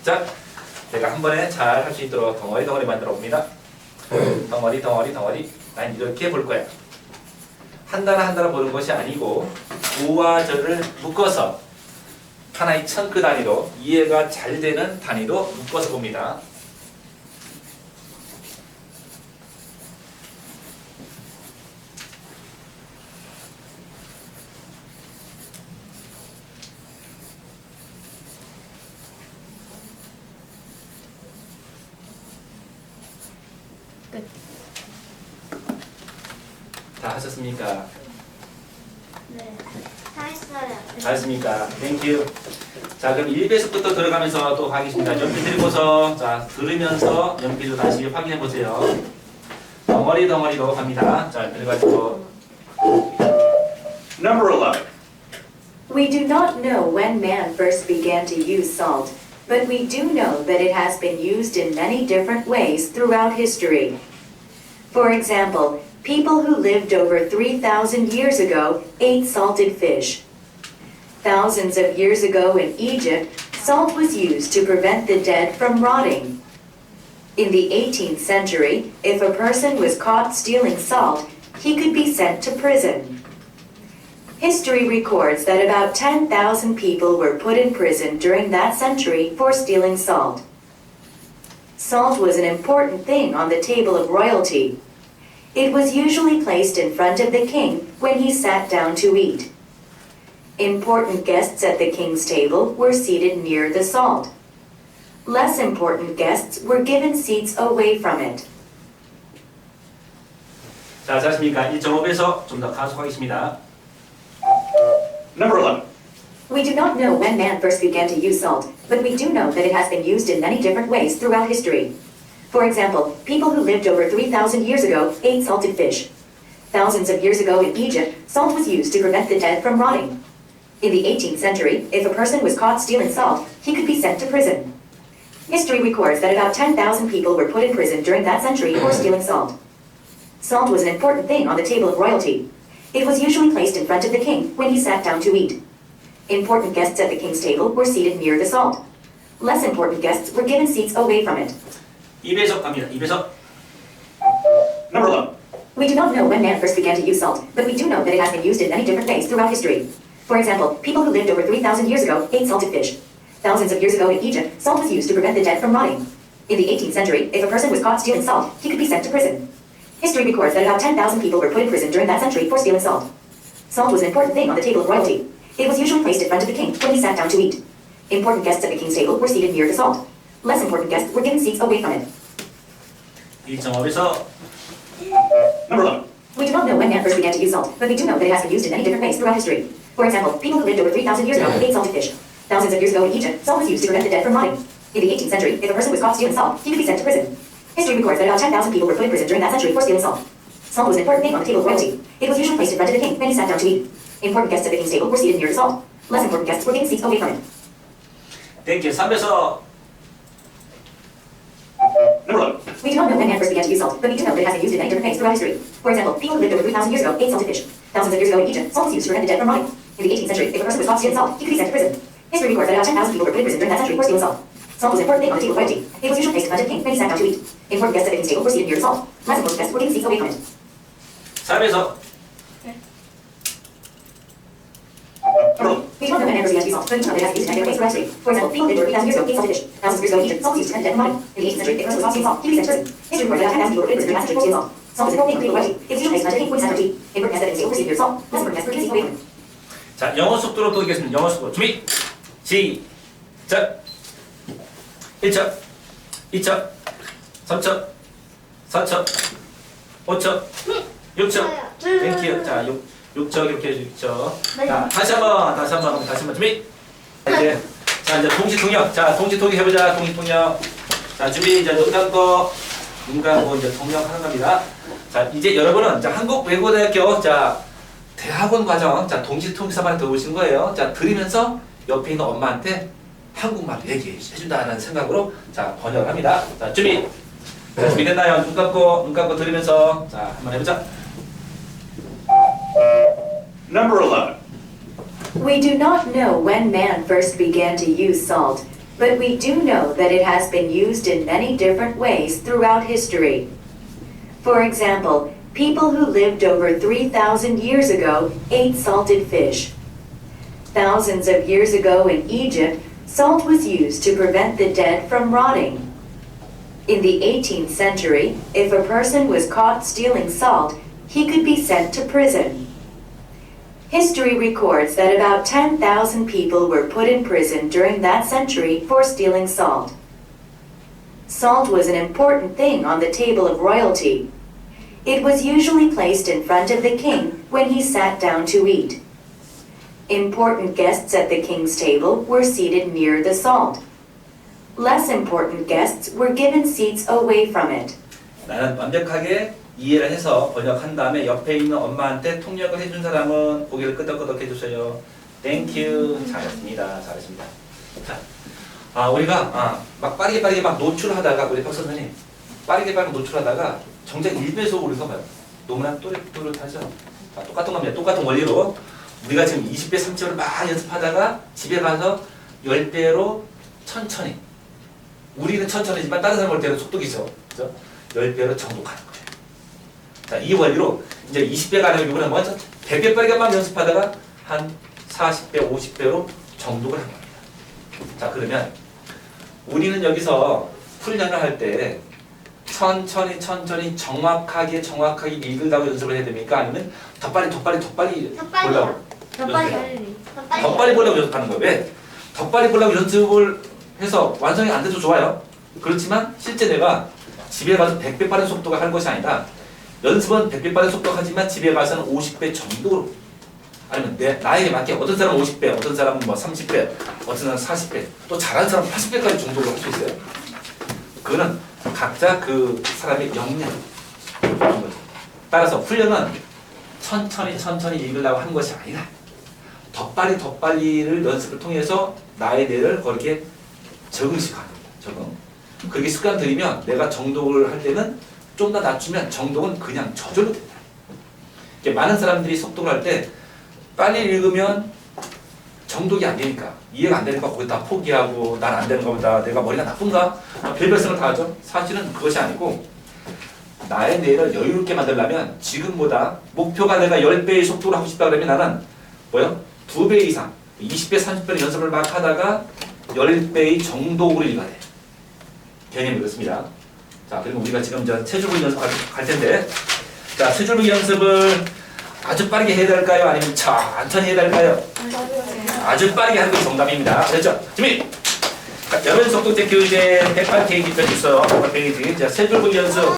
자, 내가 한 번에 잘 할 수 있도록 덩어리 만들어 봅니다. 덩어리. 난 이렇게 볼 거야. 한 단어 보는 것이 아니고 우와 절을 묶어서 하나의 청크 단위로 이해가 잘 되는 단위로 묶어서 봅니다. 다 하셨습니까? 네. 다 했어요. 잘했습니까? 땡큐. 자, 그럼 1배속부터 들어가면서 또 하겠습니다. 연필 들고서 자 들으면서 연필로 다시 확인해 보세요. 덩어리로 갑니다. 자, 그래가지고 Number 11. We do not know when man first began to use salt, but we do know that it has been used in many different ways throughout history. For example, people who lived over 3,000 years ago ate salted fish. Thousands of years ago in Egypt, salt was used to prevent the dead from rotting. In the 18th century, if a person was caught stealing salt, he could be sent to prison. History records that about 10,000 people were put in prison during that century for stealing salt. Salt was an important thing on the table of royalty. It was usually placed in front of the king when he sat down to eat. Important guests at the king's table were seated near the salt. Less important guests were given seats away from it. 자, 잘하십니까? 1.5배속 좀 더 가속하겠습니다. Number 11. We do not know when man first began to use salt, but we do know that it has been used in many different ways throughout history. For example, people who lived over 3,000 years ago ate salted fish. Thousands of years ago in Egypt, salt was used to prevent the dead from rotting. In the 18th century, if a person was caught stealing salt, he could be sent to prison. History records that about 10,000 people were put in prison during that century for stealing salt. Salt was an important thing on the table of royalty. It was usually placed in front of the king when he sat down to eat. Important guests at the king's table were seated near the salt. Less important guests were given seats away from it. 2배속 갑니다. 2배속. Number 11. We do not know when man first began to use salt, but we do know that it has been used in many different ways throughout history. For example, people who lived over 3,000 years ago ate salted fish. Thousands of years ago in Egypt, salt was used to prevent the dead from rotting. In the 18th century, if a person was caught stealing salt, he could be sent to prison. History records that about 10,000 people were put in prison during that century for stealing salt. Salt was an important thing on the table of royalty. It was usually placed in front of the king when he sat down to eat. Important guests at the king's table were seated near the salt. Less important guests were given seats away from it. 1.5배속. Number 11. We do not know when man first began to use salt, but we do know that it has been used in many different ways throughout history. For example, people who lived over 3,000 years ago ate salted fish. Thousands of years ago in Egypt, salt was used to prevent the dead from rotting. In the 18th century, if a person was caught stealing salt, he could be sent to prison. History records that about 10,000 people were put in prison during that century for stealing salt. Salt was an important thing on the table of royalty. It was usually placed in front of the king when he sat down to eat. Important guests at the king's table were seated near the salt. Less important guests were given seats away from it. 땡큐. 3배속. Number 11. We do not know when man first began to use salt, but we do know that it has been used in many different ways throughout history. For example, people who lived over 3,000 years ago ate salted fish. Thousands of years ago in Egypt, salt was used to prevent the dead from rotting. In the 18th century, if a person was caught stealing salt, he could be sent to prison. History records that about 10,000 people were put in prison during that century for stealing salt. Salt was an important thing on the table of royalty. It was usually placed in front of the king when he sat down to eat. Important guests at the king's table were seated near the salt. Less important guests were given seats away from it. 4배속. Number 11. We do not know when man first began to use salt, but we do know that it has been used in many different ways throughout history. For example, people lived over 3,000 years ago ate salted fish. Thousands of years ago in Egypt, salt was used to prevent the dead from rotting. In the 18th century, if a person was caught stealing salt, he could be sent to prison. History records that about 10,000 people were put in prison during that century for stealing salt. Salt was an important thing on the table of royalty. It was usually placed in front of the king when he sat down to eat. Important guests at the king's table were seated near the salt. Less important guests were given seats away from it. 자, 영어 속도로 또 읽겠습니다. 영어 속도. 준비. 시작. 1초, 2초, 3초, 4초, 5초, 6초. 땡큐. 자, 6초 이렇게 해주죠. 자, 다시 한번 준비. 이제 동시 통역. 자, 동시 통역 해보자. 동시 통역. 자, 준비. 이제 눈 감고 이제 통역하는 겁니다. 자, 이제 여러분은 자, 한국외국어대학교 자 대학원 과정 자 동시 통역사만 들어보시는 거예요. 자, 들으면서 옆에 있는 엄마한테 한국말로 얘기해 준다는 생각으로 자 번역을 합니다. 자, 준비. 자, 준비됐나요? 눈 감고 들으면서 자 한번 해보자. Number 11. We do not know when man first began to use salt, but we do know that it has been used in many different ways throughout history. For example, people who lived over 3,000 years ago ate salted fish. Thousands of years ago in Egypt, salt was used to prevent the dead from rotting. In the 18th century, if a person was caught stealing salt, he could be sent to prison. History records that about 10,000 people were put in prison during that century for stealing salt. Salt was an important thing on the table of royalty. It was usually placed in front of the king when he sat down to eat. Important guests at the king's table were seated near the salt. Less important guests were given seats away from it. 나는 완벽하게 이해를 해서 번역한 다음에 옆에 있는 엄마한테 통역을 해준 사람은 고개를 끄덕끄덕 해주세요. 땡큐. 잘했습니다. 잘했습니다. 자, 우리가 막 빠르게 막 노출하다가 우리 박 선생님 빠르게 노출하다가 정작 1배속 우리가 봐요. 너무나 또렷하죠. 자, 똑같은 겁니다. 똑같은 원리로 우리가 지금 20배, 30배를 막 연습하다가 집에 가서 10배로 천천히 우리는 천천히지만 다른 사람 볼 때는 속도기죠. 그죠? 10배로 정독하는 거예요. 자, 이 원리로 이제 20배가 아니고 이번에 먼저 100배 빠르게만 연습하다가 한 40배, 50배로 정독을 한 겁니다. 자, 그러면 우리는 여기서 훈련을 할 때 천천히 정확하게 읽으려고 연습을 해야 됩니까? 아니면 더 빨리 보려고? 더 빨리. 더 빨리 보려고 연습하는 거예요. 왜? 더 빨리 보려고 연습을 해서 완성이 안 돼도 좋아요. 그렇지만 실제 내가 집에 가서 100배 빠른 속도가 하는 것이 아니라 연습은 100배 빠른 속도가 하지만 집에 가서는 50배 정도로 아니면 나에게 맞게 어떤 사람은 50배, 어떤 사람은 뭐 30배, 어떤 사람은 40배, 또 잘하는 사람은 80배까지 정도로 할 수 있어요. 그거는 각자 그 사람의 역량 그런 거죠. 따라서 훈련은 천천히 읽으려고 하는 것이 아니라 더 빨리를 연습을 통해서 나의 뇌를 거기에 적응시켜야 합니다. 적응. 그렇게 습관 들이면 내가 정독을 할 때는 좀 더 낮추면 정독은 그냥 저절로 된다. 많은 사람들이 속독을 할 때 빨리 읽으면 정독이 안 되니까 이해가 안 되니까 거기다 포기하고 난 안 되는 것보다 내가 머리가 나쁜가? 별별 생각을 다 하죠. 사실은 그것이 아니고 나의 뇌를 여유롭게 만들려면 지금보다 목표가 내가 10배의 속도로 하고 싶다 그러면 나는 뭐요? 2배 이상 20배, 30배를 연습을 막 하다가 10배의 정독으로 읽어야 돼. 개념이 그렇습니다. 자, 그리고 우리가 지금 세 줄보기 연습 갈 텐데 자, 세 줄보기 연습을 아주 빠르게 해야 될까요? 아니면 천천히 해야 될까요? 아주 빠르게 하는 게 정답입니다. 그렇죠? 준비! 자, 여러분 속도 체크 이제 108페이지 펴주세요. 108페이지. 자, 세 줄보기 연습